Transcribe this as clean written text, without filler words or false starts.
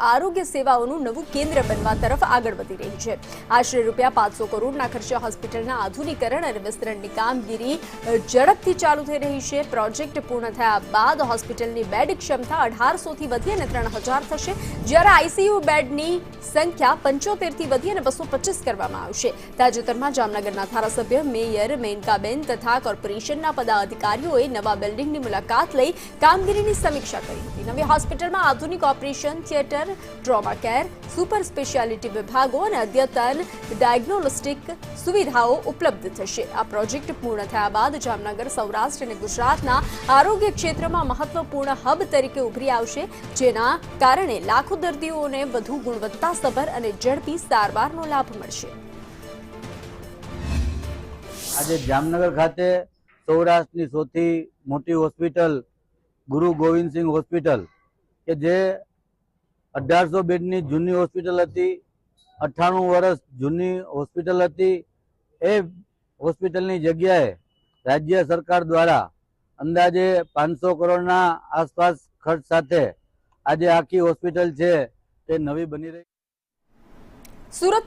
આરોગ્ય સેવાઓનું નવું કેન્દ્ર બનવા તરફ આગળ વધી રહી છે। આશરે ₹500 કરોડના ખર્ચે હોસ્પિટલના આધુનિકરણ અને વિસ્તરણની કામગીરી ઝડપથી ચાલુ થઈ રહી છે। પ્રોજેક્ટ પૂર્ણ થયા બાદ હોસ્પિટલની બેડ ક્ષમતા 1800 થી વધી અને 3000 થશે, જ્યારે આઈસીયુ બેડની સંખ્યા 75 થી વધી અને 225 કરવામાં આવશે। તાજેતરમાં જામનગરના ધારાસભ્ય મેયર મેનકાબેન તથા કોર્પોરેશનના પદાધિકારીઓએ નવા બિલ્ડિંગની મુલાકાત લઈ કામગીરીની સમીક્ષા કરી હતી। નવી હોસ્પિટલમાં આધુનિક operation theatre, trauma care, super speciality વિભાગો અને અદ્યતન ડાયગ્નોસ્ટિક સુવિધાઓ ઉપલબ્ધ થશે। આ પ્રોજેક્ટ પૂર્ણ થયા બાદ જામનગર સૌરાષ્ટ્ર અને ગુજરાતના આરોગ્ય ક્ષેત્રમાં મહત્વપૂર્ણ હબ તરીકે ઉભરી આવશે, જેના કારણે લાખો દર્દીઓને વધુ ગુણવત્તાસભર અને ઝડપી સારવારનો લાભ મળશે। આજે જામનગર ખાતે સૌરાષ્ટ્રની સૌથી મોટી હોસ્પિટલ ગુરુ ગોવિંદસિંહ હોસ્પિટલ કે જે 1800 બેડની જૂની હોસ્પિટલ હતી, 98 વર્ષ જૂની હોસ્પિટલ હતી, એ હોસ્પિટલની જગ્યાએ રાજ્ય સરકાર દ્વારા અંદાજે 500 કરોડના આસપાસ ખર્ચ સાથે આજે આખી હોસ્પિટલ છે તે નવી બની રહી। સુરત